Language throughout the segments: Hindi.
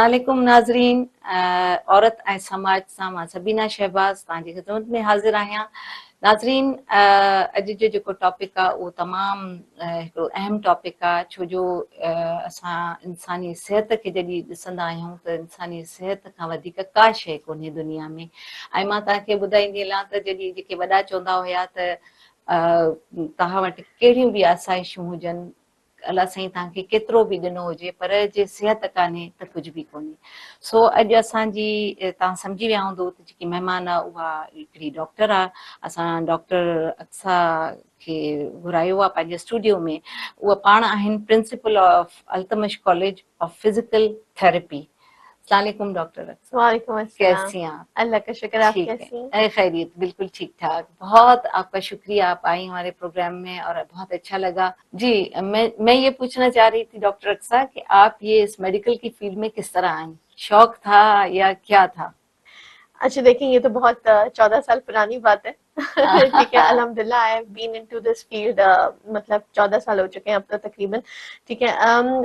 अस्सलामुअलैकुम नाज़रीन, औरत ऐं समाज सां मां सबीना शहबाज तव्हांजी ख़िदमत में हाज़िर आहियां। नाज़रीन, अॼु जो जेको टॉपिक आहे उहो तमामु हिकिड़ो अहम टॉपिक आहे, छो जो असां इंसानी सिहत खे जॾहिं ॾिसंदा आहियूं त इंसानी सिहत खां वधीक का शइ कोन्हे दुनिया में। ऐं मां तव्हांखे ॿुधाईंदी हलां त जॾहिं जेके वॾा चवंदा हुया त तव्हां वटि कहिड़ियूं बि आसाइशूं हुजनि, अलाह साईं तव्हांखे केतिरो बि ॾिनो हुजे, पर जे सिहत कान्हे त कुझु बि कोन्हे। सो अॼु असांजी, तव्हां सम्झी विया हूंदो त जेकी महिमान आहे उहा हिकिड़ी डॉक्टर आहे। असां डॉक्टर अक्सा खे घुरायो आहे पंहिंजे स्टूडियो में। उहा पाण आहिनि principle of Altamash college of physical therapy. अस्सलाम वालेकुम डॉक्टर अक्सा, वालेकुम अस्सलाम। कैसी हैं आप? अल्लाह का शुक्र, आप ठीक है, कैसी हैं? खैरियत, बिल्कुल ठीक ठाक। बहुत आपका शुक्रिया, आप आई हमारे प्रोग्राम में और बहुत अच्छा लगा जी। मैं ये पूछना चाह रही थी डॉक्टर अक्सा कि आप ये इस मेडिकल की फील्ड में किस तरह आई? शौक था या क्या था? अच्छा देखिए, ये तो बहुत 14 साल पुरानी बात है। ठीक है, अल्हम्दुलिल्लाह I have been into this field, मतलब 14 साल हो चुके हैं अब तो तकरीबन। ठीक है,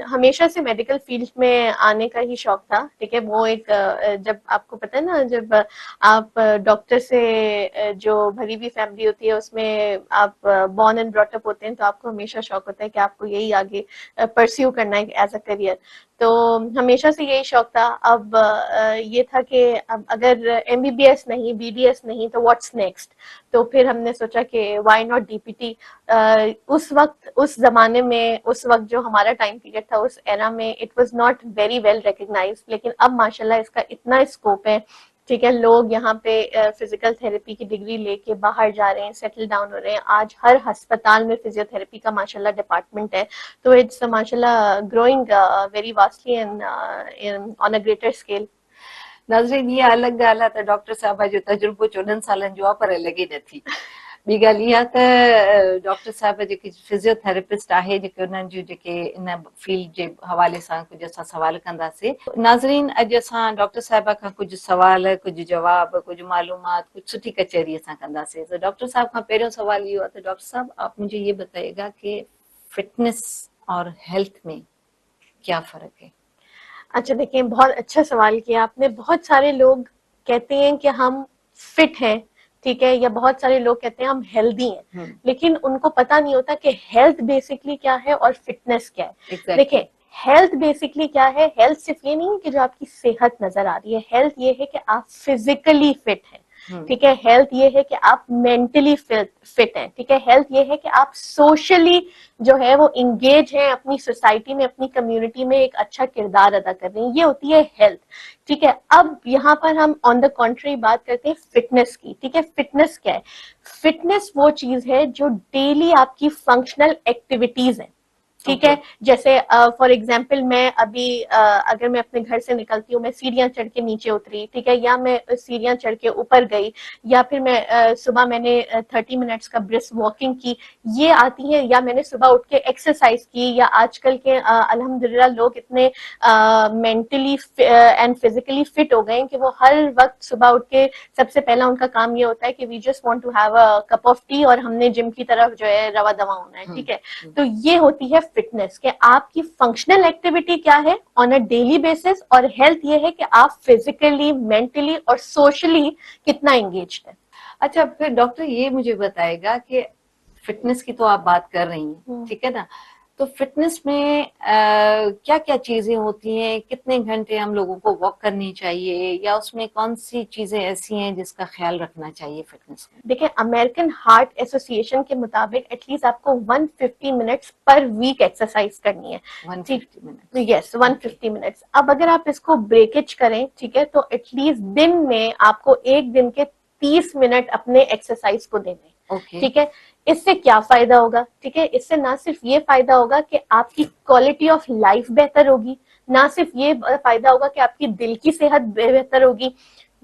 हमेशा से मेडिकल फील्ड में आने का ही शौक था। ठीक है, वो एक जब आपको पता है ना, जब आप डॉक्टर से जो भरी हुई फैमिली होती है उसमें आप बॉर्न एंड ब्रॉट अप होते हैं, तो आपको हमेशा शौक होता है कि आपको यही आगे परस्यू करना है एज अ करियर। तो हमेशा से यही शौक था। अब ये था कि अब अगर एमबीबीएस नहीं, बीडीएस नहीं, तो व्हाट्स नेक्स्ट। तो फिर हमने सोचा कि व्हाई नॉट डीपीटी। उस वक्त, उस जमाने में, उस वक्त जो हमारा टाइम पीरियड था, उस एरा में it was not very well recognised, लेकिन अब माशाल्लाह इसका इतना स्कोप है। ठीक है, लोग यहाँ पे फिजिकल थेरेपी की डिग्री लेके बाहर जा रहे हैं, सेटल डाउन हो रहे हैं। आज हर अस्पताल में फिजियोथेरेपी का माशाल्लाह डिपार्टमेंट है। तो इट्स माशाल्लाह growing very vastly and on a greater scale. नाज़रीन, ये अलॻि ॻाल्हि आहे त डॉक्टर साहिबा जो तजुर्बो 14 सालनि जो आहे, पर लॻे नथी। ॿी ॻाल्हि इहा त डॉक्टर साहिब जेके फिजियोथेरेपिस्ट आहे, जेके उन्हनि जूं जेके इन फील्ड जे हवाले सां कुझु असां सवाल कंदासीं। नाज़रीन, अॼु असां डॉक्टर साहिबा खां कुझु सवाल, कुझु जवाब, कुझु मालूमात, कुझु सुठी कचहरीअ सां कंदासीं। त डॉक्टर साहब खां पहिरियों सवाल इहो आहे त डॉक्टर साहब, आप मुझे ये बताइएगा कि फिटनेस और हेल्थ में क्या फ़र्क है? अच्छा देखिए, बहुत अच्छा सवाल किया आपने। बहुत सारे लोग कहते हैं कि हम फिट हैं, ठीक है, या बहुत सारे लोग कहते हैं हम हेल्दी हैं, लेकिन उनको पता नहीं होता कि हेल्थ बेसिकली क्या है और फिटनेस क्या है। Exactly. देखिए, हेल्थ बेसिकली क्या है? हेल्थ सिर्फ ये नहीं है कि जो आपकी सेहत नजर आ रही है, हेल्थ ये है कि आप फिजिकली फिट हैं। ठीक है, हेल्थ ये है कि आप मेंटली फिट हैं। ठीक है, हेल्थ ये है कि आप सोशली जो है वो इंगेज है, अपनी सोसाइटी में, अपनी कम्युनिटी में एक अच्छा किरदार अदा कर रहे हैं। ये होती है हेल्थ। ठीक है, अब यहाँ पर हम ऑन द कॉन्ट्री बात करते हैं फिटनेस की। ठीक है, फिटनेस क्या है? फिटनेस वो चीज है जो डेली आपकी फंक्शनल एक्टिविटीज है। ठीक है, जैसे फॉर एग्जाम्पल मैं अभी अगर मैं अपने घर से निकलती हूँ, मैं सीढ़ियां चढ़ के नीचे उतरी, ठीक है, या मैं सीढ़ियां चढ़ के ऊपर गई, या फिर मैं सुबह मैंने 30 मिनट्स का ब्रिस्क वॉकिंग की, ये आती है। या मैंने सुबह उठ के एक्सरसाइज की, या आजकल के अल्हम्दुलिल्लाह लोग इतने मेंटली एंड फिजिकली फिट हो गए हैं कि वो हर वक्त सुबह उठ के सबसे पहला उनका काम ये होता है कि we just want to have a cup of tea और हमने जिम की तरफ जो है रवा दवा होना है। ठीक है, तो ये होती है फिटनेस कि आपकी फंक्शनल एक्टिविटी क्या है ऑन अ डेली बेसिस, और हेल्थ ये है कि आप फिजिकली, मेंटली और सोशली कितना एंगेज्ड है। अच्छा, फिर डॉक्टर ये मुझे बताएगा कि फिटनेस की तो आप बात कर रही हैं, ठीक है ना, तो फिटनेस में क्या क्या चीजें होती हैं? कितने घंटे हम लोगों को वॉक करनी चाहिए, या उसमें कौन सी चीजें ऐसी हैं जिसका ख्याल रखना चाहिए फिटनेस में? देखिए, अमेरिकन हार्ट एसोसिएशन के मुताबिक एटलीस्ट आपको 150 मिनट्स पर वीक एक्सरसाइज करनी है। 150 मिनट? Yes, 150 minutes. अब अगर आप इसको ब्रेकेज करें, ठीक है, तो एटलीस्ट दिन में आपको एक दिन के 30 मिनट अपने एक्सरसाइज को देने। ठीक है, इससे क्या फायदा होगा? ठीक है, इससे ना सिर्फ ये फायदा होगा कि आपकी क्वालिटी ऑफ लाइफ बेहतर होगी, ना सिर्फ ये फायदा होगा कि आपकी दिल की सेहत बेहतर होगी,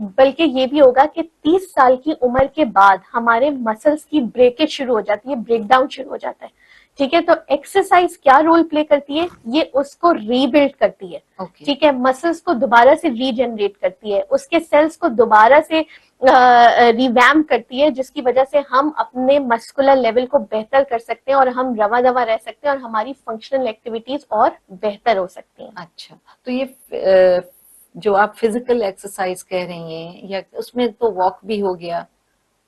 बल्कि ये भी होगा कि 30 साल की उम्र के बाद हमारे मसल्स की ब्रेकेज शुरू हो जाती है, ब्रेकडाउन शुरू हो जाता है। ठीक है, तो एक्सरसाइज क्या रोल प्ले करती है? ये उसको रीबिल्ड करती है। ठीक है, मसल्स को दोबारा से रीजनरेट करती है, उसके सेल्स को दोबारा से रिवैम करती है, जिसकी वजह से हम अपने मस्कुलर लेवल को बेहतर कर सकते हैं और हम रवा दवा रह सकते हैं और हमारी फंक्शनल एक्टिविटीज और बेहतर हो सकती हैं। अच्छा, तो ये जो आप फिजिकल एक्सरसाइज कह रही हैं, या उसमें तो वॉक भी हो गया,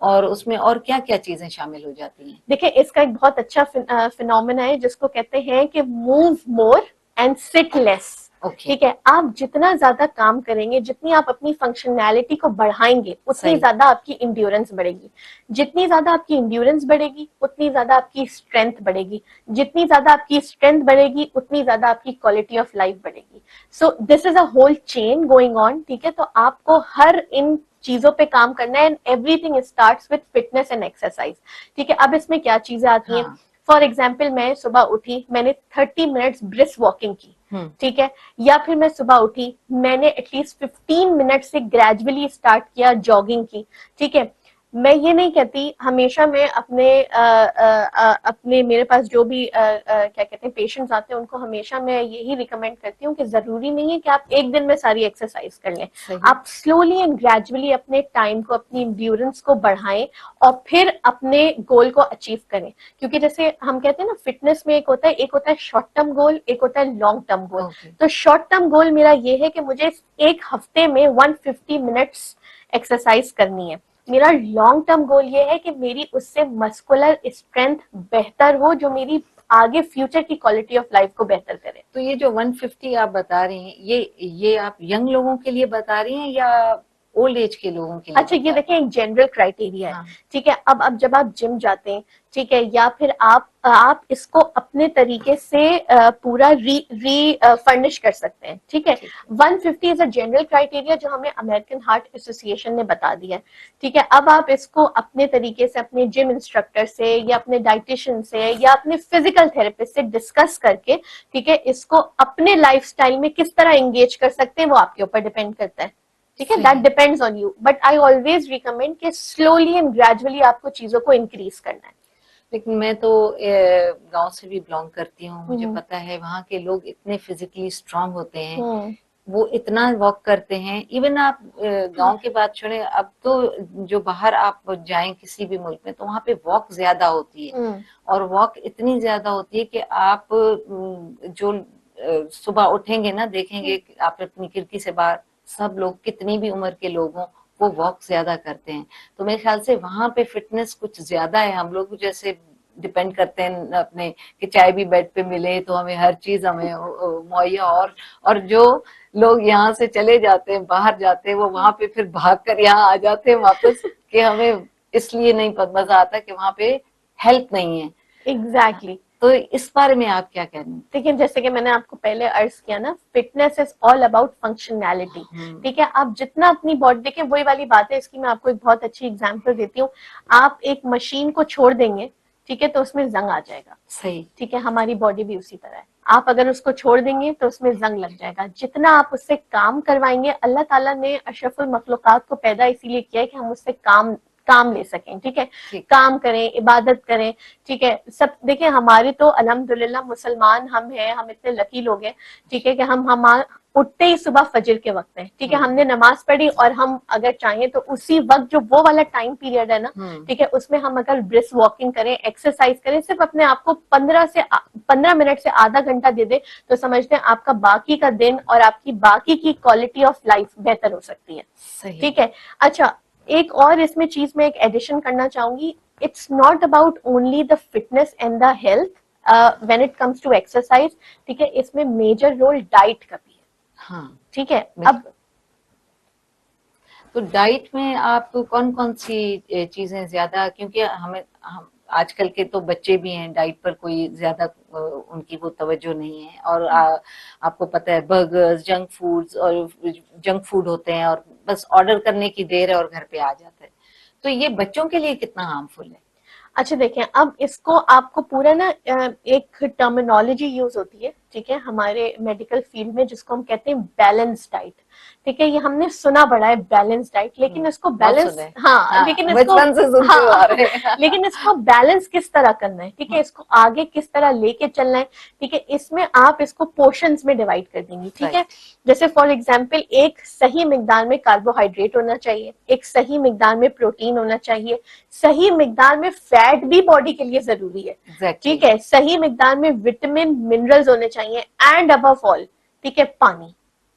और उसमें और क्या क्या चीजें शामिल हो जाती हैं? देखिए, इसका एक बहुत अच्छा फिनोमेना है जिसको कहते हैं कि move more and sit less. Okay. ठीक है, आप जितना ज्यादा काम करेंगे, जितनी आप अपनी फंक्शनैलिटी को बढ़ाएंगे, उतनी सही। ज्यादा आपकी इंड्योरेंस बढ़ेगी। जितनी ज्यादा आपकी इंड्योरेंस बढ़ेगी, उतनी ज्यादा आपकी स्ट्रेंथ बढ़ेगी। जितनी ज्यादा आपकी स्ट्रेंथ बढ़ेगी, उतनी ज्यादा आपकी क्वालिटी ऑफ लाइफ बढ़ेगी। So this is a whole chain going on. ठीक है, तो आपको हर इन चीजों पे काम करना है, and everything starts with fitness and exercise. ठीक है, अब इसमें क्या चीजें आती हैं? हाँ। फॉर एग्जाम्पल, मैं सुबह उठी, मैंने 30 मिनट्स ब्रिस्क वॉकिंग की। ठीक है, या फिर मैं सुबह उठी, मैंने एटलीस्ट 15 मिनट से ग्रेजुअली स्टार्ट किया जॉगिंग की। ठीक है, मैं ये नहीं कहती हमेशा, मैं अपने मेरे पास जो भी क्या कहते हैं पेशेंट्स आते हैं, उनको हमेशा मैं यही रिकमेंड करती हूँ कि जरूरी नहीं है कि आप एक दिन में सारी एक्सरसाइज कर लें। आप स्लोली एंड ग्रेजुअली अपने टाइम को, अपनी इंड्योरेंस को बढ़ाएं, और फिर अपने गोल को अचीव करें। क्योंकि जैसे हम कहते हैं ना, फिटनेस में एक होता है शॉर्ट टर्म गोल, एक होता है लॉन्ग टर्म गोल। तो शॉर्ट टर्म गोल मेरा ये है कि मुझे एक हफ्ते में 150 मिनट्स एक्सरसाइज करनी है। मेरा लॉन्ग टर्म गोल ये है कि मेरी उससे मस्कुलर स्ट्रेंथ बेहतर हो, जो मेरी आगे फ्यूचर की क्वालिटी ऑफ लाइफ को बेहतर करे। तो ये जो 150 आप बता रही हैं, ये आप यंग लोगों के लिए बता रही हैं या ओल्ड एज के लोगों के लिए? अच्छा, ये देखिए, एक जनरल क्राइटेरिया है। हाँ। ठीक है, अब जब आप जिम जाते हैं, ठीक है, या फिर आप इसको अपने तरीके से पूरा री फर्निश कर सकते हैं। ठीक है, 150 इज अ जनरल क्राइटेरिया जो हमें अमेरिकन हार्ट एसोसिएशन ने बता दिया है। ठीक है, अब आप इसको अपने तरीके से अपने जिम इंस्ट्रक्टर से, या अपने डाइटिशियन से, या अपने फिजिकल थेरेपिस्ट से डिस्कस करके, ठीक है, इसको अपने लाइफस्टाइल में किस तरह एंगेज कर सकते हैं, वो आपके ऊपर डिपेंड करता है। ठीक है, that depends on you, but I always recommend कि स्लोली एंड ग्रेजुअली आपको चीजों को इंक्रीज करना है। लेकिन मैं तो गांव से भी बिलोंग करती हूँ, मुझे पता है वहाँ के लोग इतने फिजिकली स्ट्रांग होते हैं, वो इतना वॉक करते हैं। इवन आप गांव की बात छोड़े, अब तो जो बाहर आप जाएं किसी भी मुल्क में, तो वहाँ पे वॉक ज्यादा होती है, और वॉक इतनी ज्यादा होती है कि आप जो सुबह उठेंगे ना, देखेंगे आप अपनी खिड़की से बाहर, सब लोग कितनी भी उम्र के लोग हों, वो वॉक ज्यादा करते हैं। तो मेरे ख्याल से वहां पे फिटनेस कुछ ज्यादा है। हम लोग जैसे डिपेंड करते हैं अपने कि चाय भी बेड पे मिले तो हमें हर चीज हमें मुहैया, और जो लोग यहाँ से चले जाते हैं, बाहर जाते हैं, वो वहां पे फिर भाग कर यहाँ आ जाते हैं वापस, कि हमें इसलिए नहीं मजा आता कि वहां पे हेल्थ नहीं है। एग्जैक्टली। तो इस बारे में आप क्या कह रहे हैं? देखिए, जैसे कि मैंने आपको पहले अर्ज किया ना, fitness is all about functionality. ठीक है, आप जितना अपनी बॉडी, देखिए वही वाली बात है, इसकी मैं आपको एक बहुत अच्छी एग्जांपल देती हूँ। आप एक मशीन को छोड़ देंगे, ठीक है, तो उसमें जंग आ जाएगा। सही। ठीक है, हमारी बॉडी भी उसी तरह है। आप अगर उसको छोड़ देंगे तो उसमें जंग लग जाएगा। जितना आप उससे काम करवाएंगे, अल्लाह ताला ने अशरफुल मखलूकात को पैदा इसीलिए किया है कि हम उससे काम ले सकें। ठीक है, काम करें, इबादत करें। ठीक है, सब देखिए, हमारे तो अल्हम्दुलिल्लाह मुसलमान हम हैं, हम इतने लकी लोग हैं। ठीक है, कि हम उठते ही सुबह फजर के वक्त में, ठीक है, हमने नमाज पढ़ी, और हम अगर चाहें तो उसी वक्त जो वो वाला टाइम पीरियड है ना, ठीक है, उसमें हम अगर ब्रिस्क वॉकिंग करें, एक्सरसाइज करें, सिर्फ अपने आप को 15 मिनट से आधा घंटा दे दे, तो समझते हैं आपका बाकी का दिन और आपकी बाकी की क्वालिटी ऑफ लाइफ बेहतर हो सकती है। ठीक है, अच्छा, एक और इसमें चीज मैं एक एडिशन करना चाहूंगी। It's not about only the fitness and the health when it comes to exercise. ठीक है, इसमें मेजर रोल डाइट का भी है। हाँ, ठीक है, अब तो डाइट में आप कौन कौन सी चीजें ज्यादा, क्योंकि हम आजकल के तो बच्चे भी हैं, डाइट पर कोई ज्यादा उनकी वो तवज्जो नहीं है, और आपको पता है बर्गर्स, जंक फूड होते हैं, और बस ऑर्डर करने की देर है और घर पे आ जाता है। तो ये बच्चों के लिए कितना हार्मफुल है? अच्छा, देखें, अब इसको आपको पूरा ना एक टर्मिनोलॉजी यूज होती है, ठीक है, हमारे मेडिकल फील्ड में, जिसको हम कहते हैं बैलेंस डाइट। ठीक है, ये हमने सुना बड़ा है बैलेंस डाइट, लेकिन इसको बैलेंस, लेकिन इसको बैलेंस किस तरह करना है, ठीक है, इसको आगे किस तरह लेके चलना है, ठीक है, इसमें आप इसको पोर्शंस में डिवाइड कर देंगी। ठीक है, जैसे फॉर एग्जाम्पल, एक सही मिकदार में कार्बोहाइड्रेट होना चाहिए, एक सही मिकदार में प्रोटीन होना चाहिए, सही मिकदार में फैट भी बॉडी के लिए जरूरी है। ठीक है, सही मिकदार में विटामिन, मिनरल्स होने चाहिए, एंड अबव ऑल, ठीक है, पानी।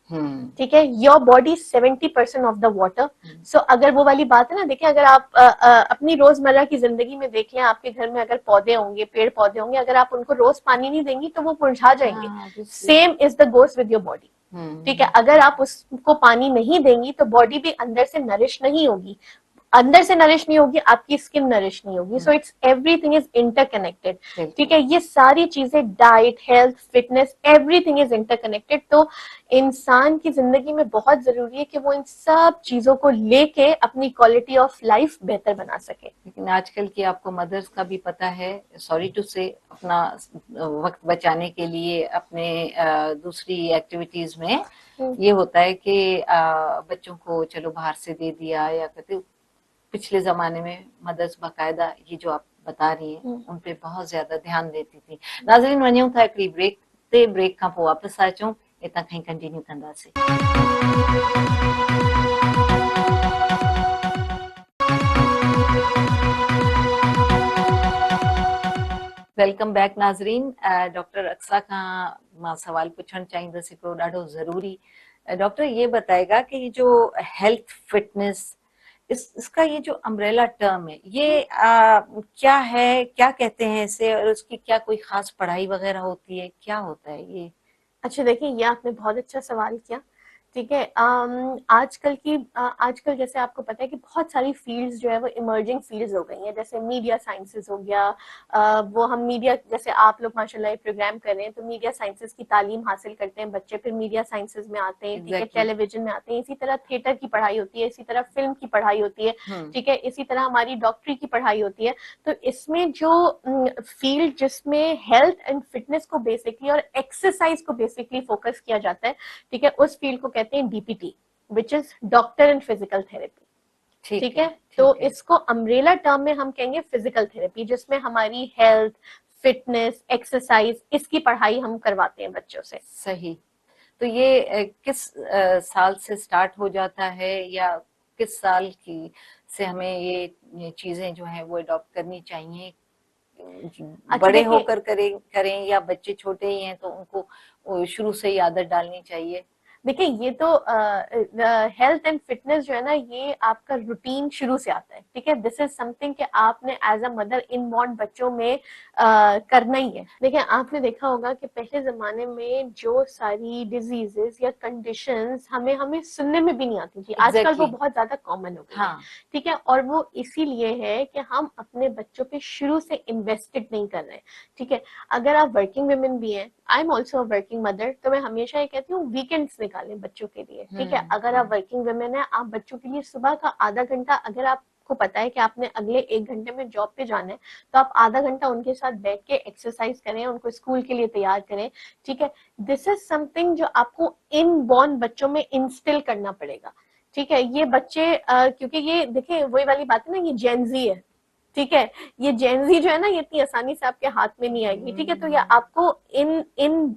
ठीक है, your body 70% of the water. So अगर वो वाली बात है ना, देखिए अगर आप अपनी रोजमर्रा की जिंदगी में देख लें, आपके घर में अगर पौधे होंगे, पेड़ पौधे होंगे, अगर आप उनको रोज पानी नहीं देंगी तो वो मुरझा जाएंगे। Same is the goes with your body. ठीक है, अगर आप उसको पानी नहीं देंगी तो बॉडी भी अंदर से नरिश नहीं होगी, अंदर से नरिश नहीं होगी, आपकी स्किन नरिश नहीं होगी। So it's everything is interconnected. ठीक है, ये सारी चीजें, diet, health, fitness, everything is interconnected. तो इंसान की जिंदगी में बहुत जरूरी है कि वो इन सब चीजों को लेके अपनी क्वालिटी ऑफ लाइफ बेहतर बना सके। लेकिन आजकल की आपको मदर्स का भी पता है, सॉरी टू से, अपना वक्त बचाने के लिए अपने दूसरी एक्टिविटीज में ये होता है कि बच्चों को चलो बाहर से दे दिया, या कहते पिछले जमाने में मदर्स बाकायदा ये जो आप बता रही हैं उन पे बहुत ज्यादा ध्यान देती थी। नाज़रीन, वञूं था हिकिड़ी ब्रेक ते, ब्रेक खां पोइ वापसि अचूं, हितां खां कंटिन्यू कंदासीं। वेलकम बैक नाज़रीन। डॉक्टर अक्सा खां मां सवाल पुछण चाहींदसि हिकिड़ो ॾाढो ज़रूरी। डॉक्टर ये बताएगा कि ये जो हेल्थ फिटनेस, इसका ये जो अम्ब्रेला टर्म है, ये क्या है, क्या कहते हैं इसे, और उसकी क्या कोई खास पढ़ाई वगैरह होती है, क्या होता है ये? अच्छा, देखिए ये आपने बहुत अच्छा सवाल किया। ठीक है, आजकल जैसे आपको पता है कि बहुत सारी फील्ड्स जो है वो इमर्जिंग फील्ड्स हो गई हैं। जैसे मीडिया साइंसेस हो गया, वो हम मीडिया, जैसे आप लोग माशाल्लाह प्रोग्राम कर रहे हैं तो मीडिया साइंसेस की तालीम हासिल करते हैं बच्चे, फिर मीडिया साइंसेस में आते हैं। ठीक है, टेलीविजन में आते हैं, इसी तरह थिएटर की पढ़ाई होती है, इसी तरह फिल्म की पढ़ाई होती है। ठीक है, इसी तरह हमारी डॉक्टरी की पढ़ाई होती है। तो इसमें जो फील्ड जिसमें हेल्थ एंड फिटनेस को बेसिकली और एक्सरसाइज को बेसिकली फोकस किया जाता है, ठीक है, उस फील्ड को कहते हैं DPT, which is doctor in physical therapy. ठीक है, तो इसको अम्ब्रेला टर्म में हम कहेंगे फिजिकल थेरेपी, जिसमें हमारी हेल्थ, फिटनेस, एक्सरसाइज, इसकी पढ़ाई हम करवाते हैं बच्चों से। सही। तो ये किस साल से स्टार्ट हो जाता है, या किस साल की से हमें ये चीजें जो हैं वो अडॉप्ट करनी चाहिए? बड़े होकर करें या बच्चे छोटे ही हैं तो उनको शुरू से ही आदत डालनी चाहिए? देखिए, ये तो हेल्थ एंड फिटनेस जो है ना, ये आपका रूटीन शुरू से आता है। ठीक है, दिस इज समथिंग कि आपने एज अ मदर इनबॉर्न बच्चों में करना ही है। देखिए, आपने देखा होगा कि पहले जमाने में जो सारी डिजीजेस या कंडीशंस हमें सुनने में भी नहीं आती थी, आजकल वो बहुत ज्यादा कॉमन हो गई है। ठीक है, और वो इसीलिए है कि हम अपने बच्चों पे शुरू से इन्वेस्टेड नहीं कर रहे हैं। ठीक है, अगर आप वर्किंग वुमेन भी हैं, I am also working mother, तो मैं हमेशा ये कहती हूँ वीकेंड्स निकालें बच्चों के लिए। ठीक है, अगर आप वर्किंग वुमेन है, आप बच्चों के लिए सुबह का आधा घंटा, अगर आपको पता है कि आपने अगले 1 घंटे में जॉब पे जाना है, तो आप आधा घंटा उनके साथ बैठ के एक्सरसाइज करें, उनको स्कूल के लिए तैयार करें। ठीक है, दिस इज समथिंग जो आपको इनबॉर्न बच्चों में इंस्टिल करना पड़ेगा। ठीक है, ये बच्चे क्योंकि ये देखिए वही वाली बात है ना, ये जेनजी है। ठीक है, ये जेनजी जो है ना, ये इतनी आसानी से आपके हाथ में नहीं आएगी। ठीक है, तो ये आपको इन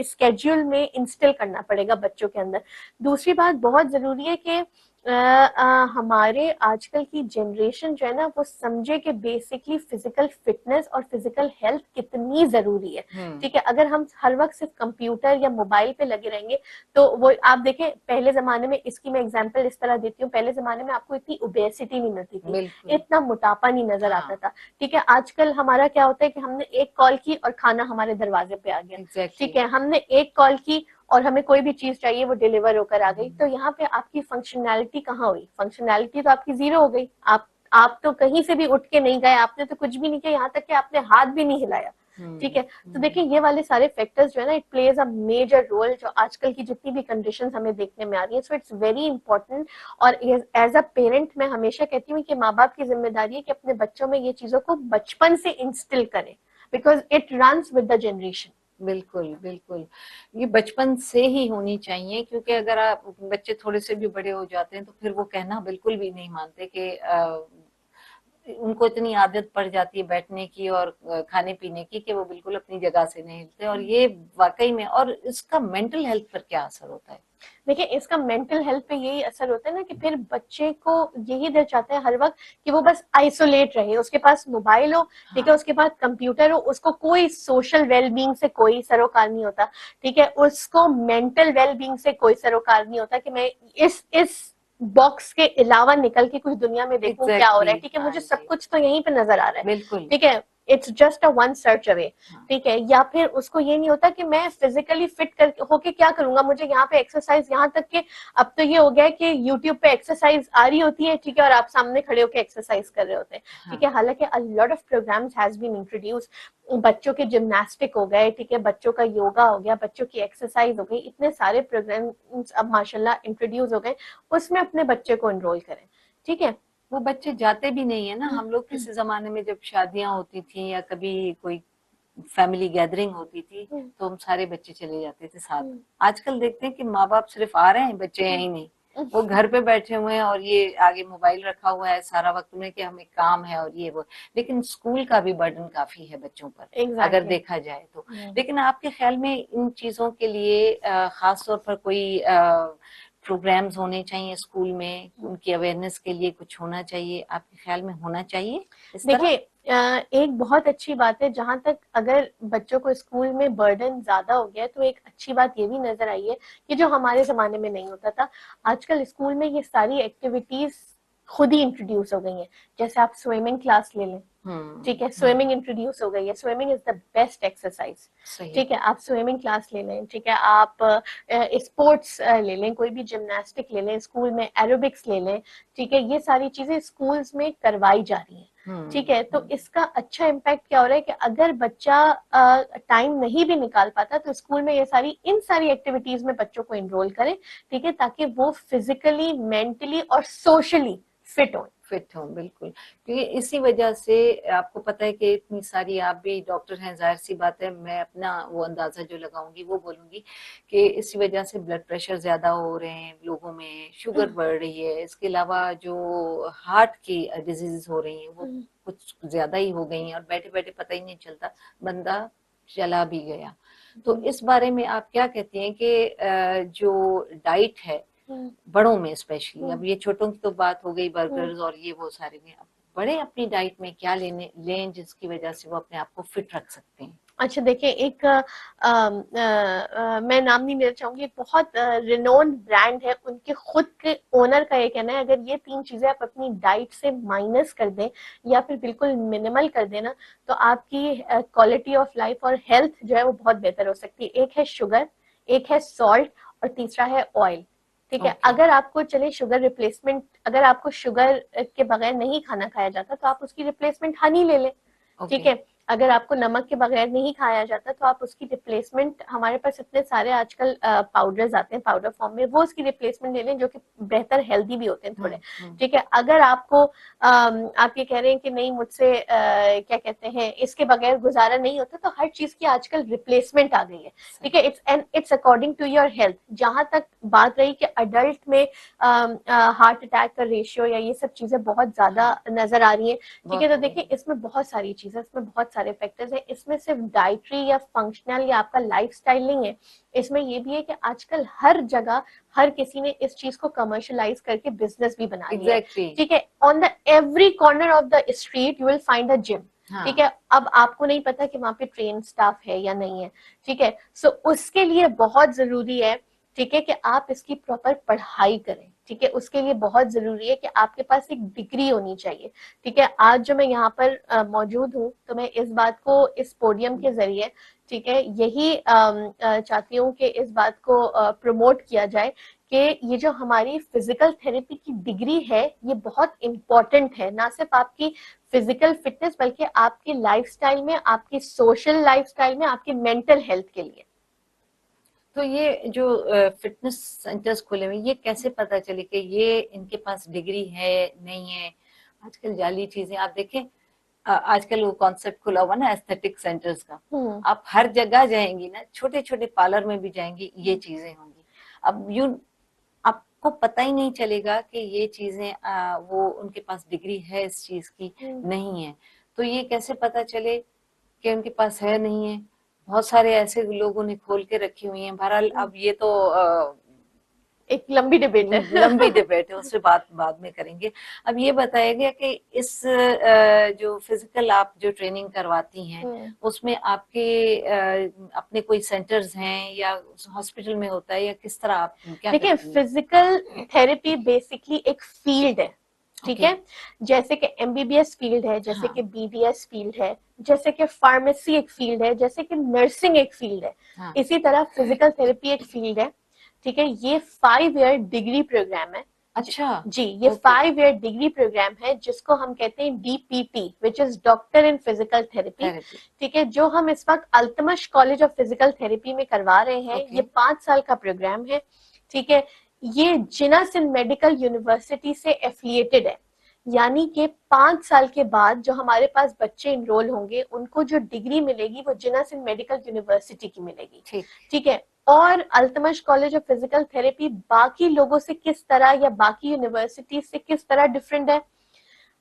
स्केड्यूल में इंस्टिल करना पड़ेगा बच्चों के अंदर। दूसरी बात बहुत जरूरी है कि हमारे आजकल की जनरेशन जो है ना, वो समझे कि बेसिकली फिजिकल फिटनेस और फिजिकल हेल्थ कितनी जरूरी है। ठीक है, अगर हम हर वक्त सिर्फ कंप्यूटर या मोबाइल पे लगे रहेंगे तो वो आप देखें, पहले जमाने में, इसकी मैं एग्जांपल इस तरह देती हूँ, पहले जमाने में आपको इतनी ओबेसिटी नहीं मिलती थी, इतना मोटापा नहीं नजर आता था। ठीक है, आजकल हमारा क्या होता है कि हमने एक कॉल की और खाना हमारे दरवाजे पे आ गया। ठीक है, हमने एक कॉल की और हमें कोई भी चीज चाहिए वो डिलीवर होकर आ गई। तो यहाँ पे आपकी फंक्शनैलिटी कहाँ हुई? फंक्शनैलिटी तो आपकी जीरो हो गई। आप तो कहीं से भी उठ के नहीं गए, आपने तो कुछ भी नहीं किया, यहाँ तक कि आपने हाथ भी नहीं हिलाया। ठीक है, तो देखिए ये वाले सारे फैक्टर्स जो है ना, it plays a major role, जो आजकल की जितनी भी कंडीशंस हमें देखने में आ रही है। सो इट्स वेरी इंपॉर्टेंट, और एज अ पेरेंट मैं हमेशा कहती हूँ कि माँ बाप की जिम्मेदारी है कि अपने बच्चों में ये चीजों को बचपन से इंस्टिल करें, because it runs with the generation. बिल्कुल बिल्कुल, ये बचपन से ही होनी चाहिए, क्योंकि अगर आप बच्चे थोड़े से भी बड़े हो जाते हैं तो फिर वो कहना बिल्कुल भी नहीं मानते कि उनको इतनी आदत पड़ जाती है बैठने की और खाने पीने की कि वो बिल्कुल अपनी जगह से नहीं हिलते। और ये वाकई में, और इसका मेंटल हेल्थ पर क्या असर होता है? देखिए इसका मेंटल हेल्थ पे यही असर होता है ना कि फिर बच्चे को यही दिल चाहता है हर वक्त कि वो बस आइसोलेट रहे, उसके पास मोबाइल हो, ठीक है, उसके पास कंप्यूटर हो, उसको कोई सोशल वेलबींग से कोई सरोकार नहीं होता, ठीक है, उसको मेंटल वेलबींग से कोई सरोकार नहीं होता कि मैं इस बॉक्स के अलावा निकल के कुछ दुनिया में देखूं क्या हो रहा है, ठीक है, हाँ मुझे सब जी, कुछ तो यहीं पे नजर आ रहा है, बिल्कुल। ठीक है, it's just a one search away, हाँ, ठीक है, या फिर उसको ये नहीं होता कि मैं फिजिकली फिट कर होके क्या करूंगा, मुझे यहाँ पे एक्सरसाइज, यहाँ तक कि अब तो ये हो गया है कि यूट्यूब पे एक्सरसाइज आ रही होती है, ठीक है, और आप सामने खड़े होकर एक्सरसाइज कर रहे होते हैं, ठीक हाँ, है, हालांकि a lot of programmes has been introduce, बच्चों के जिम्नास्टिक हो गए, ठीक है, बच्चों का योगा हो गया, बच्चों की एक्सरसाइज हो गई, इतने सारे प्रोग्राम्स अब माशाल्लाह इंट्रोड्यूस हो गए, उसमें अपने बच्चे को एनरोल करें, ठीक है। वो बच्चे जाते भी नहीं है ना। हम लोग किसी जमाने में जब शादियां होती थी या कभी कोई फैमिली गैदरिंग होती थी तो हम सारे बच्चे चले जाते थे साथ। आजकल देखते हैं कि माँ बाप सिर्फ आ रहे हैं, बच्चे हैं ही नहीं, वो घर पे बैठे हुए हैं और ये आगे मोबाइल रखा हुआ है सारा वक्त में कि हमें काम है और ये वो। लेकिन स्कूल का भी बर्डन काफी है बच्चों पर, अगर एग्जैक्टली। देखा जाए तो। लेकिन आपके ख्याल में इन चीजों के लिए खास तौर पर कोई प्रोग्राम्स होने चाहिए स्कूल में, उनकी अवेयरनेस के लिए कुछ होना चाहिए, आपके ख्याल में होना चाहिए इस तरह? देखिए एक बहुत अच्छी बात है, जहां तक अगर बच्चों को स्कूल में बर्डन ज्यादा हो गया है, तो एक अच्छी बात ये भी नजर आई है कि जो हमारे जमाने में नहीं होता था, आजकल स्कूल में ये सारी एक्टिविटीज खुद ही इंट्रोड्यूस हो गई हैं। जैसे आप स्विमिंग क्लास ले लें, ठीक है, स्विमिंग इंट्रोड्यूस हो गई है, swimming is the best exercise, सही। ठीक है, आप स्विमिंग क्लास ले लें, ठीक है, आप स्पोर्ट्स ले लें, कोई भी जिम्नास्टिक ले लें, स्कूल में एरोबिक्स ले लें, ठीक है, ये सारी चीजें स्कूल्स में करवाई जा रही हैं, ठीक है, तो इसका अच्छा इम्पैक्ट क्या हो रहा है कि अगर बच्चा टाइम नहीं भी निकाल पाता तो स्कूल में ये सारी इन सारी एक्टिविटीज में बच्चों को इनरोल करें, ठीक है, ताकि वो फिजिकली, मेंटली और सोशली फिट हो। फिट हो, बिल्कुल। क्योंकि इसी वजह से आपको पता है कि इतनी सारी, आप भी डॉक्टर हैं, जाहिर सी बात है, मैं अपना वो अंदाजा जो लगाऊंगी वो बोलूंगी कि इसी वजह से ब्लड प्रेशर ज्यादा हो रहे हैं लोगों में, शुगर बढ़ रही है, इसके अलावा जो हार्ट की डिजीज हो रही हैं वो कुछ ज्यादा ही हो गई हैं, और बैठे बैठे पता ही नहीं चलता बंदा चला भी गया। तो इस बारे में आप क्या कहती हैं कि जो डाइट है बड़ों में स्पेशली, अब ये छोटों की तो बात हो गई, बर्गर्स और ये वो सारे में, अब बड़े अपनी डाइट में क्या लेने लें जिसकी वजह से वो अपने आप को फिट रख सकते हैं? अच्छा देखिए, एक मैं नाम नहीं लेना चाहूंगी, बहुत रिनोन ब्रांड है, उनके खुद के ओनर का ये कहना है, अगर ये 3 चीजें आप अपनी डाइट से माइनस कर दें या फिर बिल्कुल मिनिमल कर देना, तो आपकी क्वालिटी ऑफ लाइफ और हेल्थ जो है वो बहुत बेहतर हो सकती है। एक है शुगर, एक है सॉल्ट, और तीसरा है ऑयल, ठीक है। अगर आपको चले शुगर रिप्लेसमेंट, अगर आपको शुगर के बगैर नहीं खाना खाया जाता तो आप उसकी रिप्लेसमेंट हनी ले लें, ठीक है। अगर आपको नमक के बगैर नहीं खाया जाता तो आप उसकी रिप्लेसमेंट, हमारे पास इतने सारे आजकल पाउडर्स आते हैं पाउडर फॉर्म में, वो उसकी रिप्लेसमेंट ले लें, जो कि बेहतर हेल्दी भी होते हैं थोड़े, ठीक है। अगर आपको आप ये कह रहे हैं कि नहीं मुझसे क्या कहते हैं इसके बगैर गुजारा नहीं होता, तो हर चीज की आजकल रिप्लेसमेंट आ गई है, ठीक है। It's according to your health. जहां तक बात रही कि अडल्ट में हार्ट अटैक का रेशियो या ये सब चीजें बहुत ज्यादा नजर आ रही है, ठीक है, तो देखिए इसमें बहुत सारी चीजें, इसमें बहुत सारे फैक्टर्स हैं, इसमें सिर्फ डाइटरी या फंक्शनल या आपका लाइफस्टाइल नहीं है, इसमें ये भी है कि आजकल हर जगह हर किसी ने इस चीज को कमर्शलाइज करके बिजनेस भी बना लिया है, ठीक है। On the every corner of the street you will find a gym, ठीक है। अब आपको नहीं पता कि वहां पे ट्रेन स्टाफ है या नहीं है, ठीक है, सो उसके लिए बहुत जरूरी है, ठीक है, कि आप इसकी प्रॉपर पढ़ाई करें, ठीक है। उसके लिए बहुत जरूरी है कि आपके पास एक डिग्री होनी चाहिए, ठीक है। आज जो मैं यहाँ पर मौजूद हूँ, तो मैं इस बात को इस पोडियम के जरिए, ठीक है, यही चाहती हूँ कि इस बात को प्रमोट किया जाए कि ये जो हमारी फिजिकल थेरेपी की डिग्री है ये बहुत इम्पोर्टेंट है, ना सिर्फ आपकी फिजिकल फिटनेस बल्कि आपकी लाइफस्टाइल में, आपकी सोशल लाइफस्टाइल में, आपकी मेंटल हेल्थ के लिए। तो ये जो फिटनेस सेंटर्स खुले हुए, ये कैसे पता चले कि ये इनके पास डिग्री है नहीं है? आजकल जाली चीजें आप देखें, आजकल वो कॉन्सेप्ट खुला हुआ ना एस्थेटिक सेंटर्स का, आप हर जगह जाएंगी ना, छोटे छोटे पार्लर में भी जाएंगी, ये चीजें होंगी। अब आपको पता ही नहीं चलेगा कि ये चीजें वो उनके पास डिग्री है इस चीज की नहीं है। तो ये कैसे पता चले कि उनके पास है नहीं है? बहुत सारे ऐसे लोगों ने खोल के रखी हुई हैं। बहरहाल अब ये तो एक लंबी डिबेट है। लंबी डिबेट है, उससे बात बाद में करेंगे। अब ये बताइएगा कि इस जो फिजिकल आप जो ट्रेनिंग करवाती हैं उसमें आपके अपने कोई सेंटर्स हैं या हॉस्पिटल में होता है या किस तरह आप क्या देखिए, करती हैं? फिजिकल थेरेपी बेसिकली एक फील्ड है, ठीक Okay. है। जैसे कि एमबीबीएस फील्ड है, जैसे हाँ. कि बीडीएस फील्ड है, जैसे कि फार्मेसी एक फील्ड है, जैसे कि नर्सिंग एक फील्ड है, हाँ. इसी तरह फिजिकल थेरेपी एक फील्ड है, ठीक है। ये 5 ईयर डिग्री प्रोग्राम है। अच्छा। जी, ये Okay. 5 ईयर डिग्री प्रोग्राम है जिसको हम कहते हैं DPT, which is doctor in physical therapy, Therapy. ठीक है। जो हम इस वक्त Altamash college of physical therapy में करवा रहे हैं। Okay. ये 5 साल का प्रोग्राम है, ठीक है। ये जिना सिंध मेडिकल यूनिवर्सिटी से एफिलिएटेड है, यानी कि 5 साल के बाद जो हमारे पास बच्चे इनरोल होंगे उनको जो डिग्री मिलेगी वो जिना सिंध मेडिकल यूनिवर्सिटी की मिलेगी, ठीक. ठीक है। और Altamash college of physical therapy बाकी लोगों से किस तरह या बाकी यूनिवर्सिटी से किस तरह डिफरेंट है,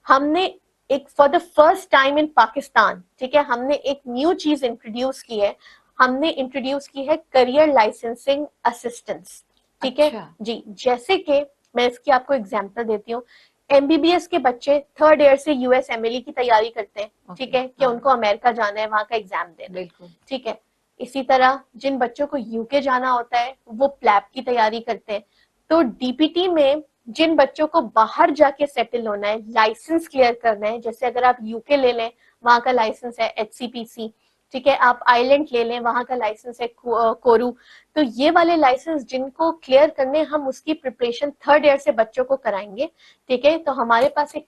हमने एक for the first time in Pakistan, ठीक है, हमने एक न्यू चीज इंट्रोड्यूस की है। हमने इंट्रोड्यूस की है करियर लाइसेंसिंग असिस्टेंस, ठीक है। अच्छा. जी, जैसे कि मैं इसकी आपको एग्जांपल देती हूँ। एमबीबीएस के बच्चे 3rd ईयर से यूएसएमएलई की तैयारी करते हैं, ठीक है, कि उनको अमेरिका जाना है, वहां का एग्जाम देना है, बिल्कुल. ठीक है। इसी तरह जिन बच्चों को यूके जाना होता है वो प्लैब की तैयारी करते हैं। तो डीपीटी में जिन बच्चों को बाहर जाके सेटल होना है, लाइसेंस क्लियर करना है, जैसे अगर आप यूके ले लें, वहां का लाइसेंस है एचसीपीसी, ठीक है। आप आइलैंड ले लें, वहां का लाइसेंस है कोरू। तो ये वाले लाइसेंस जिनको क्लियर करने, हम उसकी प्रिपरेशन 3rd ईयर से बच्चों को कराएंगे, ठीक है। तो हमारे पास एक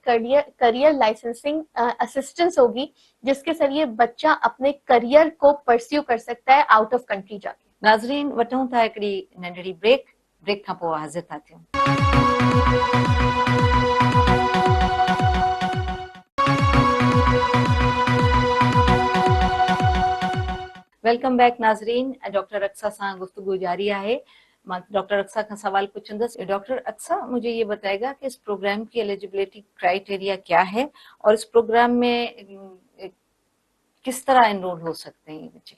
करियर लाइसेंसिंग असिस्टेंस होगी जिसके जरिए बच्चा अपने करियर को परस्यू कर सकता है आउट ऑफ कंट्री जाके। नाज़रीन, वठूं था हिकिड़ी नंढड़ी ब्रेक खां पोइ हाज़िर था थियूं। वेलकम बैक नाज़रीन। डॉक्टर अक्सा सां गुफ्तगू जारी है। मैं डॉक्टर अक्सा का सवाल पूछंदसि। डॉक्टर अक्सा, मुझे ये बताएगा कि इस प्रोग्राम की एलिजिबिलिटी क्राइटेरिया क्या है और इस प्रोग्राम में किस तरह एनरोल हो सकते हैं ये बच्चे?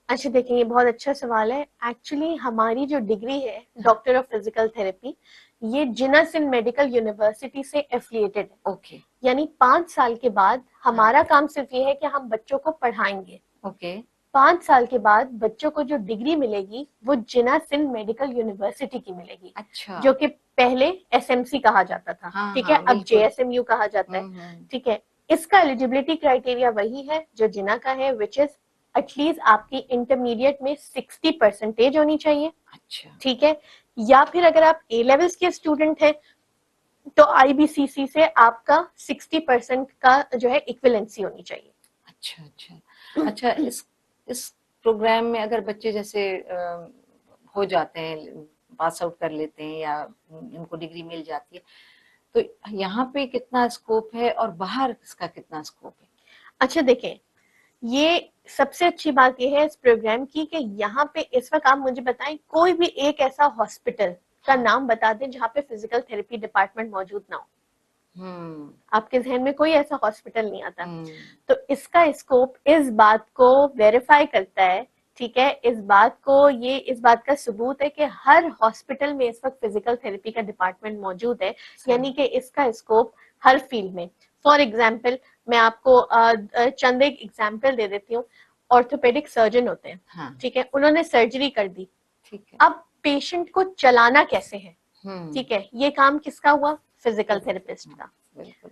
अच्छा, देखिए, ये बहुत अच्छा सवाल है। एक्चुअली हमारी जो डिग्री है डॉक्टर ऑफ फिजिकल थेरेपी, ये जिना सिंध मेडिकल यूनिवर्सिटी से एफिलिएटेड है। ओके. यानी 5 साल के बाद हमारा काम सिर्फ ये है कि हम बच्चों को पढ़ाएंगे। ओके. 5 साल के बाद बच्चों को जो डिग्री मिलेगी वो जिना सिंध मेडिकल यूनिवर्सिटी की मिलेगी। अच्छा. जो कि पहले एसएमसी कहा जाता था, हाँ, ठीक है, हाँ, अब बिल्कुल. जेएसएमयू कहा जाता है, ठीक है। इसका एलिजिबिलिटी क्राइटेरिया वही है जो जिना का है, विच इज एटलीस्ट आपकी इंटरमीडिएट में 60% होनी चाहिए। अच्छा. ठीक है। या फिर अगर आप ए लेवल्स के स्टूडेंट हैं तो आईबीसीसी से आपका 60% का जो है इक्विवेलेंसी होनी चाहिए। अच्छा. अच्छा. अच्छा. इस प्रोग्राम में अगर बच्चे जैसे हो जाते हैं, पास आउट कर लेते हैं या उनको डिग्री मिल जाती है, तो यहाँ पे कितना स्कोप है और बाहर इसका कितना स्कोप है? अच्छा, देखें, ये सबसे अच्छी बात यह है इस प्रोग्राम की कि यहाँ पे इस वक्त आप मुझे बताएं कोई भी एक ऐसा हॉस्पिटल का नाम बता दें जहाँ पे फिजिकल थेरेपी डिपार्टमेंट मौजूद ना हो। आपके जहन में कोई ऐसा हॉस्पिटल नहीं आता। तो इसका स्कोप इस बात को वेरीफाई करता है, ठीक है। इस बात का सबूत है कि हर हॉस्पिटल में इस वक्त फिजिकल थेरेपी का डिपार्टमेंट मौजूद है, यानी कि इसका स्कोप हर फील्ड में। फॉर एग्जाम्पल, मैं आपको चंद एक एग्जाम्पल दे देती हूँ। ऑर्थोपेडिक सर्जन होते हैं, हाँ. ठीक है, उन्होंने सर्जरी कर दी, ठीक है। अब पेशेंट को चलाना कैसे है, ठीक है, ये काम किसका हुआ? फिजिकल थेरेपिस्ट का। बिल्कुल.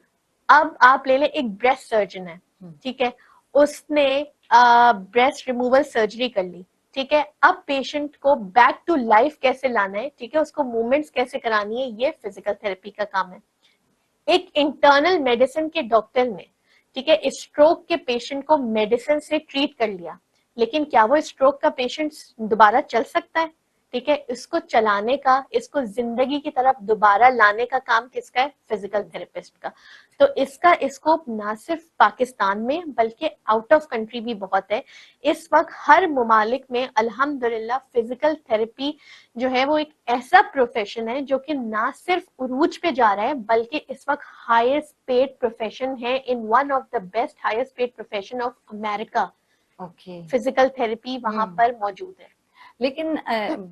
अब आप ले लें, एक ब्रेस्ट सर्जन है, ठीक है, उसने ब्रेस्ट रिमूवल सर्जरी कर ली, ठीक है। अब पेशेंट को बैक टू लाइफ कैसे लाना है, ठीक है, उसको मूवमेंट्स कैसे करानी है, ये फिजिकल थेरेपी का काम है। एक इंटरनल मेडिसिन के डॉक्टर ने, ठीक है, स्ट्रोक के पेशेंट को मेडिसिन से ट्रीट कर लिया, लेकिन क्या वो स्ट्रोक का पेशेंट दोबारा चल सकता है? ठीक है, इसको चलाने का, इसको जिंदगी की तरफ दोबारा लाने का काम किसका है? फिजिकल थेरेपिस्ट का। तो इसका स्कोप ना सिर्फ पाकिस्तान में बल्कि आउट ऑफ कंट्री भी बहुत है। इस वक्त हर मुमालिक में अल्हम्दुलिल्लाह फिजिकल थेरेपी जो है वो एक ऐसा प्रोफेशन है जो कि ना सिर्फ उरूज पे जा रहा है बल्कि इस वक्त हाईएस्ट पेड प्रोफेशन है in one of the best highest paid profession of America. Okay. Physical therapy वहां पर मौजूद है। लेकिन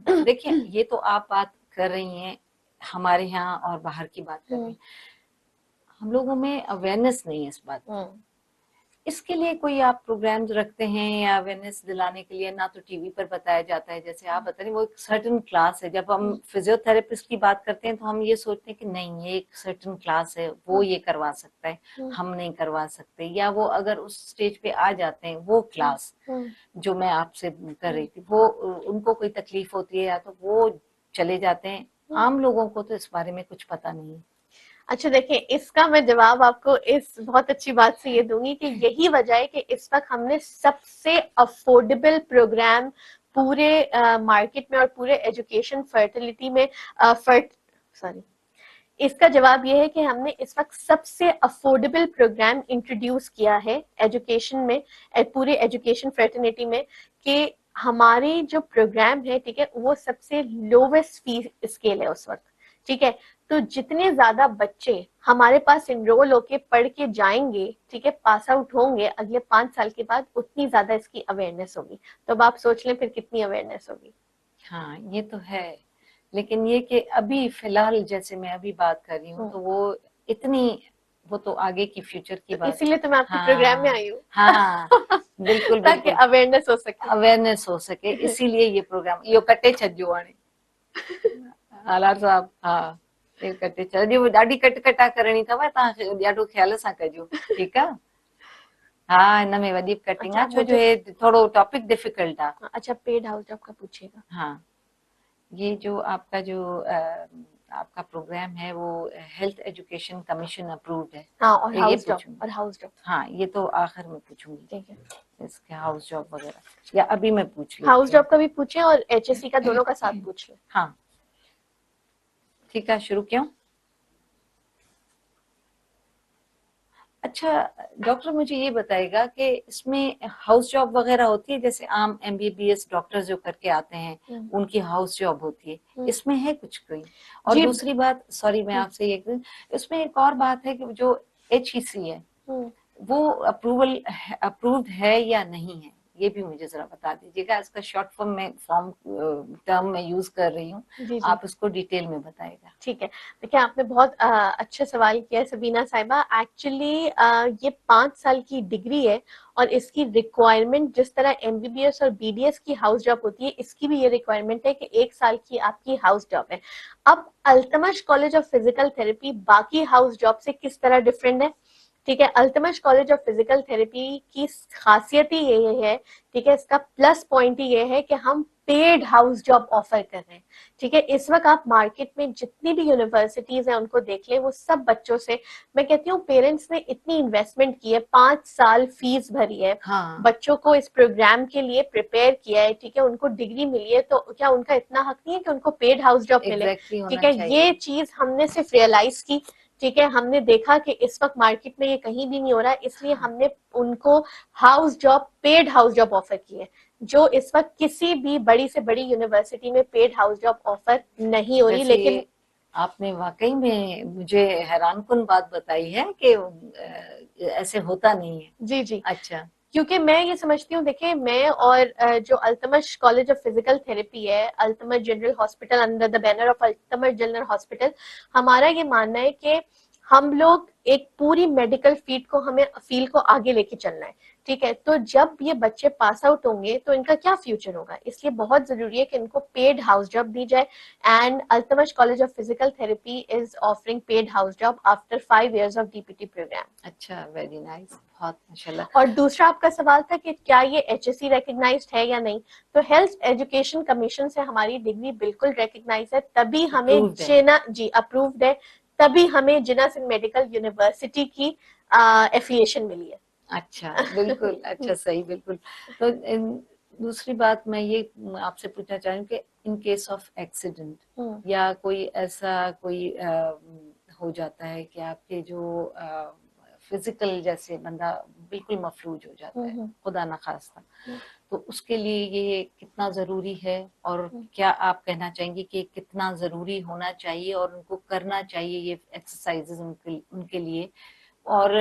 देखिए, ये तो आप बात कर रही हैं, हमारे यहाँ और बाहर की बात कर रही हैं, हम लोगों में अवेयरनेस नहीं है इस बात की। इसके लिए कोई आप प्रोग्राम्स रखते हैं या अवेयरनेस दिलाने के लिए? ना तो टीवी पर बताया जाता है, जैसे आप बता रही, वो एक सर्टेन क्लास है। जब हम फिजियोथेरेपिस्ट की बात करते हैं तो हम ये सोचते हैं कि नहीं, ये एक सर्टेन क्लास है, वो ये करवा सकता है, हम नहीं करवा सकते। या वो अगर उस स्टेज पे आ जाते हैं, वो क्लास जो मैं आपसे कर रही थी, वो उनको कोई तकलीफ होती है या तो वो चले जाते हैं। आम लोगों को तो इस बारे में कुछ पता नहीं है। अच्छा देखिए, इसका मैं जवाब आपको इस बहुत अच्छी बात से ये दूंगी कि यही वजह है कि इस वक्त हमने सबसे अफोर्डेबल प्रोग्राम पूरे मार्केट में और पूरे एजुकेशन फर्टिलिटी में इसका जवाब ये है कि हमने इस वक्त सबसे अफोर्डेबल प्रोग्राम इंट्रोड्यूस किया है एजुकेशन में, पूरे एजुकेशन फर्टिलिटी में, कि हमारे जो प्रोग्राम है, ठीक है, वो सबसे लोवेस्ट फी स्केल है उस वक्त, ठीक है। तो जितने ज्यादा बच्चे हमारे पास इनरोल होके पढ़ के जाएंगे, ठीक है, पास आउट होंगे अगले 5 साल के बाद, उतनी ज्यादा इसकी अवेयरनेस होगी। तो अब आप सोच लें फिर कितनी अवेयरनेस होगी। हाँ, ये तो है, लेकिन ये कि अभी फिलहाल जैसे मैं अभी बात कर रही हूँ तो वो इतनी, वो तो आगे की फ्यूचर की बात। इसीलिए तो मैं आपके हाँ, प्रोग्राम में आई हूँ। हाँ बिल्कुल ताकि बिल्कुल, अवेयरनेस हो सके, अवेयरनेस हो सके, इसीलिए ये प्रोग्राम यो कटे छजो हाणे आलार साहब। हाँ, ये कटे छजो, ॾाढी कटकटा करणी अथव, तव्हां ॾाढो ख्याल सां कजो, ठीकु आहे। हाँ, हिन में वॾी कटिंग आहे, छो जो हे थोड़ो टॉपिक डिफिकल्ट आहे। अच्छा, पेड हाउस जॉब का पूछिएगा। हाँ, ये जो आपका आपका प्रोग्राम है वो हेल्थ एजुकेशन कमीशन अप्रूव्ड है। हाँ, और ये हाउस जॉब, पूछूंगी। और हाउस जॉब, हाँ, ये तो आखिर में पूछूंगी, ठीक है। इसके हाउस जॉब वगैरह, या अभी मैं पूछ लेती हाउस हूँ। जॉब का भी पूछे और एचएससी का, दोनों का साथ पूछ ले। हाँ ठीक है, शुरू क्यों? अच्छा डॉक्टर, मुझे ये बताएगा कि इसमें हाउस जॉब वगैरह होती है, जैसे आम एमबीबीएस डॉक्टर जो करके आते हैं उनकी हाउस जॉब होती है, इसमें है कुछ कोई? और दूसरी बात, सॉरी मैं आपसे ये, इसमें एक और बात है कि जो HEC है वो अप्रूव्ड है या नहीं है, ये भी मुझे जरा बता दीजिएगा। इसका शॉर्ट फॉर्म टर्म में यूज कर रही हूँ, आप इसको डिटेल में बताएगा। ठीक है, देखिए आपने बहुत अच्छा सवाल किया है सबीना साहिबा। एक्चुअली ये 5 साल की डिग्री है और इसकी रिक्वायरमेंट जिस तरह एमबीबीएस और बीडीएस की हाउस जॉब होती है, इसकी भी ये रिक्वायरमेंट है कि 1 साल की आपकी हाउस जॉब है। अब Altamash college of physical therapy बाकी हाउस जॉब से किस तरह डिफरेंट है, ठीक है। Altamash college of physical therapy की खासियत ही ये है, ठीक है, इसका प्लस पॉइंट ही ये है कि हम पेड हाउस जॉब ऑफर कर रहे हैं, ठीक है। इस वक्त आप मार्केट में जितनी भी यूनिवर्सिटीज हैं उनको देख लें, वो सब बच्चों से, मैं कहती हूँ पेरेंट्स ने इतनी इन्वेस्टमेंट की है, 5 साल फीस भरी है, बच्चों को इस प्रोग्राम के लिए प्रिपेयर किया है, ठीक है, उनको डिग्री मिली है, तो क्या उनका इतना हक नहीं है कि उनको पेड हाउस जॉब मिले? ठीक है, ये चीज हमने सिर्फ रियलाइज की, ठीक है, हमने देखा कि इस वक्त मार्केट में ये कहीं भी नहीं हो रहा है, इसलिए हमने उनको house job, paid house job offer की है, जो इस वक्त किसी भी बड़ी से बड़ी यूनिवर्सिटी में पेड हाउस जॉब ऑफर नहीं हो रही। लेकिन आपने वाकई में मुझे हैरानकुन बात बताई है कि ऐसे होता नहीं है। जी जी, अच्छा, क्योंकि मैं ये समझती हूँ, देखिए मैं और जो Altamash college of physical therapy है, Altamash general hospital, under the banner of Altamash general hospital, हमारा ये मानना है कि हम लोग एक पूरी मेडिकल फील्ड को आगे लेके चलना है, ठीक है। तो जब ये बच्चे पास आउट होंगे तो इनका क्या फ्यूचर होगा, इसलिए बहुत जरूरी है कि इनको पेड हाउस जॉब दी जाए। And Altamash college of physical therapy is offering paid house job after 5 years of DPT program. अच्छा, वेरी नाइस, बहुत माशाल्लाह। और दूसरा आपका सवाल था कि क्या ये एचएससी रिकॉग्नाइज्ड है या नहीं, तो हेल्थ एजुकेशन कमीशन से हमारी डिग्री बिल्कुल रिकॉग्नाइज है, तभी हमें जिना जी अप्रूव्ड है, तभी हमें जिना सिंह मेडिकल यूनिवर्सिटी की एफिलिएशन मिली है। अच्छा, बिल्कुल, अच्छा, सही, बिल्कुल। तो दूसरी बात मैं ये आपसे पूछना चाहूँ कि इन केस ऑफ एक्सीडेंट या कोई ऐसा कोई हो जाता है कि आपके जो फिजिकल, जैसे बंदा बिल्कुल मफलूज हो जाता है, खुदा ना खास्ता, तो उसके लिए ये कितना जरूरी है, और क्या आप कहना चाहेंगे कि कितना जरूरी होना चाहिए और उनको करना चाहिए ये एक्सरसाइजेज उनके लिए, और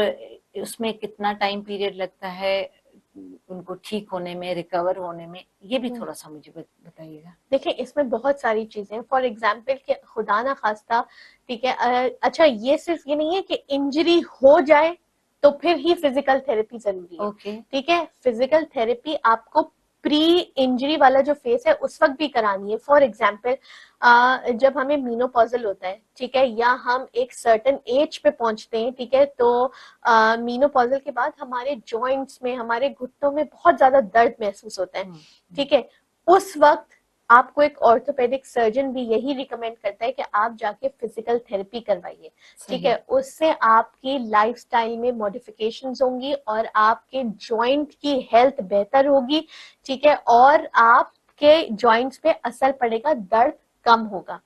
उसमें कितना टाइम पीरियड लगता है, उनको ठीक होने में, रिकवर होने में, ये भी थोड़ा सा मुझे बताइएगा। देखिए इसमें बहुत सारी चीजें हैं। फॉर एग्जाम्पल कि खुदा ना खास्ता, ठीक है, अच्छा ये सिर्फ ये नहीं है कि इंजरी हो जाए तो फिर ही फिजिकल थेरेपी जरूरी है। ओके। ठीक है, फिजिकल थेरेपी आपको प्री इंजरी वाला जो फेस है उस वक्त भी करानी है। फॉर एग्जाम्पल जब हमें मीनोपॉजल होता है, ठीक है, या हम एक सर्टेन एज पे पहुंचते हैं, ठीक है, तो मीनोपॉजल के बाद हमारे जॉइंट्स में, हमारे घुटनों में बहुत ज्यादा दर्द महसूस होता है। ठीक है, उस वक्त आपको एक ऑर्थोपेडिक सर्जन भी यही रिकमेंड करता है कि आप जाके फिजिकल थेरेपी करवाइए। ठीक है, उससे आपकी लाइफस्टाइल में मॉडिफिकेशंस होंगी और आपके जॉइंट की हेल्थ बेहतर होगी। ठीक है, और आपके जॉइंट्स पे असर पड़ेगा, दर्द कम होगा।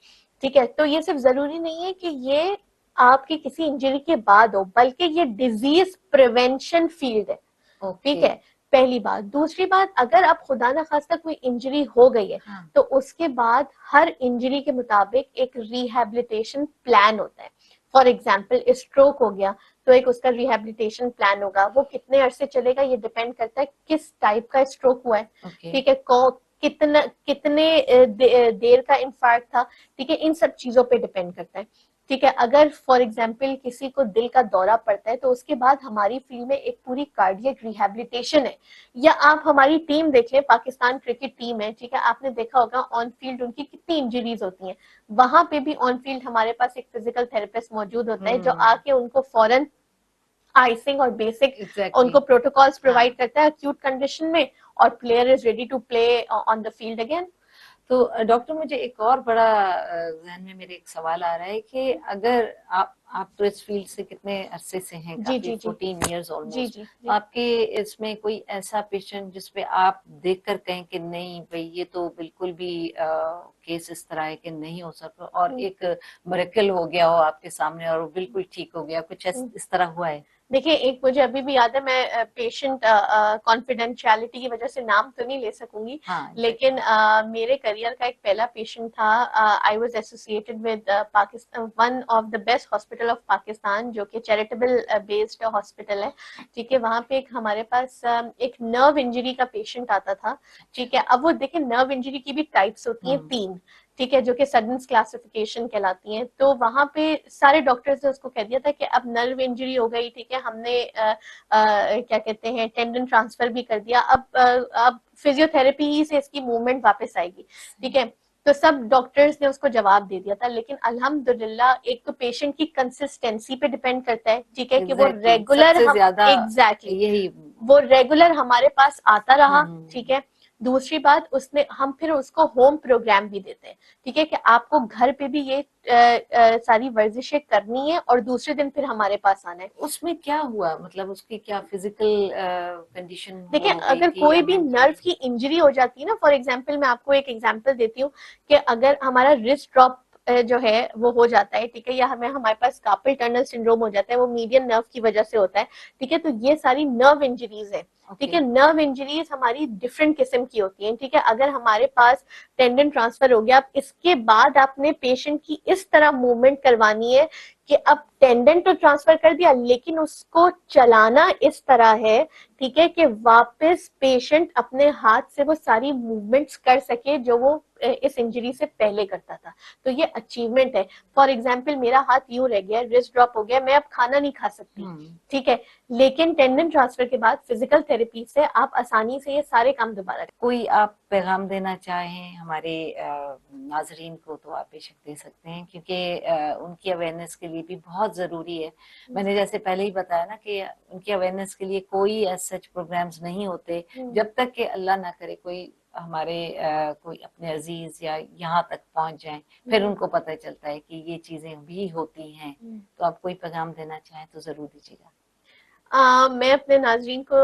ठीक है, तो ये सिर्फ जरूरी नहीं है कि ये आपकी किसी इंजरी के बाद हो, बल्कि ये डिजीज प्रिवेंशन फील्ड है। ठीक है, पहली बात। दूसरी बात, अगर आप खुदा ना खास्ता कोई इंजरी हो गई है, तो उसके बाद हर इंजरी के मुताबिक एक रिहैबिलिटेशन प्लान होता है। फॉर एग्जाम्पल स्ट्रोक हो गया तो एक उसका रिहैबिलिटेशन प्लान होगा। वो कितने अरसे चलेगा ये डिपेंड करता है किस टाइप का स्ट्रोक हुआ है। ठीक है, कितने देर का इंफार्क्ट था। ठीक है, इन सब चीजों पे डिपेंड करता है। ठीक है, अगर फॉर एग्जाम्पल किसी को दिल का दौरा पड़ता है तो उसके बाद हमारी फील्ड में एक पूरी कार्डियक रिहैबिलिटेशन है। या आप हमारी टीम देख लें, पाकिस्तान क्रिकेट टीम है, ठीक है, आपने देखा होगा ऑन फील्ड उनकी कितनी इंजरीज होती हैं। वहां पे भी ऑन फील्ड हमारे पास एक फिजिकल थेरेपिस्ट मौजूद होता है जो आके उनको फौरन आइसिंग और बेसिक उनको प्रोटोकॉल्स प्रोवाइड करता है अक्यूट कंडीशन में, और player is ready to play on the field again. तो डॉक्टर, मुझे एक और बड़ा जहन में मेरे एक सवाल आ रहा है कि अगर आप तो इस फील्ड से कितने अरसे से हैं, काफी 14 इयर्स ऑलमोस्ट, तो आपके इसमें कोई ऐसा पेशेंट जिसपे आप देखकर कहें कि नहीं भाई ये तो बिल्कुल भी केस इस तरह है कि नहीं हो सकता, और एक मिरेकल हो गया हो आपके सामने और वो बिल्कुल ठीक हो गया, कुछ इस तरह हुआ है? देखिए, एक मुझे अभी भी याद है, मैं पेशेंट कॉन्फिडेंशियलिटी की वजह से नाम तो नहीं ले सकूंगी, लेकिन मेरे करियर का एक पहला पेशेंट था। I was associated with Pakistan, one of the best hospital of Pakistan, जो कि चैरिटेबल बेस्ड हॉस्पिटल है। ठीक है, वहां पे एक हमारे पास एक नर्व इंजरी का पेशेंट आता था। ठीक है, अब वो देखिए नर्व इंजरी की भी टाइप्स होती हैं 3, ठीक है, जो कि सडन्स क्लासिफिकेशन कहलाती हैं। तो वहां पे सारे डॉक्टर्स ने उसको कह दिया था कि अब नर्व इंजरी हो गई, ठीक है, हमने क्या कहते हैं टेंडन ट्रांसफर भी कर दिया, अब फिजियोथेरेपी ही से इसकी मूवमेंट वापस आएगी। ठीक है, तो सब डॉक्टर्स ने उसको जवाब दे दिया था, लेकिन अल्हम्दुलिल्लाह एक तो पेशेंट की कंसिस्टेंसी पे डिपेंड करता है, ठीक है, कि वो रेगुलर यही वो रेगुलर हमारे पास आता रहा। ठीक है, दूसरी बात, उसने हम फिर उसको होम प्रोग्राम भी देते हैं। ठीक है, कि आपको घर पे भी ये सारी वर्जिशें करनी है और दूसरे दिन फिर हमारे पास आना है। उसमें क्या हुआ, मतलब उसकी क्या फिजिकल कंडीशन? देखिए, अगर कोई भी नर्व की इंजरी हो जाती है ना, फॉर एग्जांपल मैं आपको एक एग्जांपल देती हूँ कि अगर हमारा रिस्ट ड्रॉप जो है वो हो जाता है, ठीक है, या हमारे पास कार्पल टनल सिंड्रोम हो जाता है, वो मीडियन नर्व की वजह से होता है। ठीक है, तो ये सारी नर्व इंजरीज है। ठीक है, नर्व इंजरीज हमारी डिफरेंट किस्म की होती हैं। ठीक है, अगर हमारे पास टेंडन ट्रांसफर हो गया, अब इसके बाद आपने पेशेंट की इस तरह मूवमेंट करवानी है कि अब टेंडन तो ट्रांसफर कर दिया, लेकिन उसको चलाना इस तरह है, ठीक है, कि वापस पेशेंट अपने हाथ से वो सारी मूवमेंट्स कर सके जो वो इस इंजरी से पहले करता था। तो ये अचीवमेंट है। फॉर एग्जाम्पल मेरा हाथ यूं रह गया, रिस्ट ड्रॉप हो गया, मैं अब खाना नहीं खा सकती। ठीक है, लेकिन टेंडन ट्रांसफर के बाद फिजिकल थेरेपी से आप आसानी से ये सारे काम दोबारा। कोई आप पैगाम देना चाहें हमारे नाजरीन को तो आप बेशक दे सकते हैं, क्योंकि उनकी अवेयरनेस के लिए भी बहुत जरूरी है। मैंने जैसे पहले ही बताया ना कि उनकी अवेयरनेस के लिए कोई ऐसे प्रोग्राम्स नहीं होते जब तक कि अल्लाह ना करे कोई हमारे कोई अपने अजीज या यहाँ तक पहुंच जाएं, फिर उनको पता चलता है कि ये चीजें भी होती हैं। तो आप कोई पैगाम देना चाहें तो जरूर दीजिएगा। मैं अपने नाजरीन को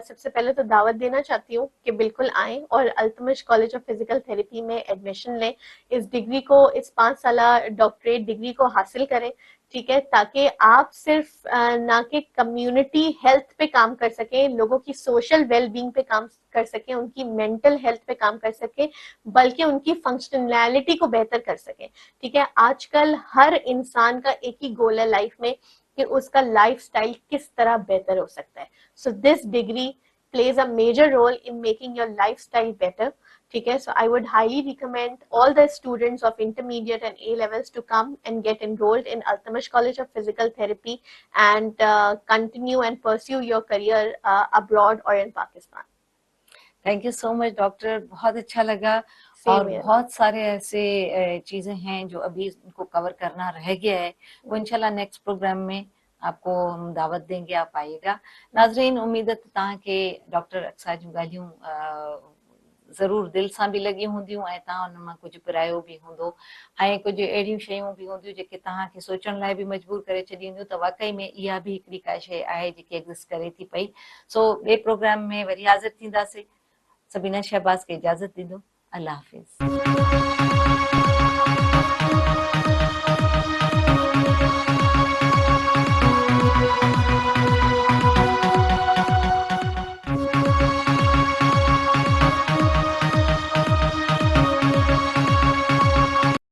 सबसे पहले तो दावत देना चाहती हूँ कि बिल्कुल आएं और Altamash college of physical therapy में एडमिशन लें। इस डिग्री को, इस 5 साला डॉक्टरेट डिग्री को हासिल करें। ठीक है, ताकि आप सिर्फ ना कि कम्युनिटी हेल्थ पे काम कर सकें, लोगों की सोशल वेलबींग पे काम कर सकें, उनकी मेंटल हेल्थ पे काम कर सकें, बल्कि उनकी फंक्शनैलिटी को बेहतर कर सकें। ठीक है, आजकल हर इंसान का एक ही गोल है लाइफ में कि उसका लाइफस्टाइल किस तरह बेहतर हो सकता है। So this degree plays a major role in making your lifestyle better. ठीक है, so I would highly recommend all the students of intermediate and A levels to come and get enrolled in Altamash College of Physical Therapy and continue and pursue your career abroad or in Pakistan. Thank you so much doctor, बहुत अच्छा लगा। और बहुत सारे ऐसे चीजें हैं जो अभी उनको कवर करना रह गया है, वो इंशाल्लाह नेक्स्ट प्रोग्राम में आपको हम दावत देंगे, आप आइएगा। नाज़रीन, उम्मीद है तव्हांखे डॉक्टर अक्सा जूं ॻाल्हियूं ज़रूर दिल सां बि लॻी हूंदियूं ऐं तव्हां उन मां कुझु पिरायो बि हूंदो ऐं कुझु अहिड़ियूं शयूं बि हूंदियूं जेके तव्हांखे सोचण लाइ बि मजबूर करे छॾींदियूं त वाकई में इहा बि हिकिड़ी का शइ आहे जेकी एग्ज़िस्ट करे थी पई। सो ॿिए प्रोग्राम में वरी हाज़िर थींदासीं। सबीना शहबाज खे इजाज़त ॾींदो। अल्लाह हाफ़िज़।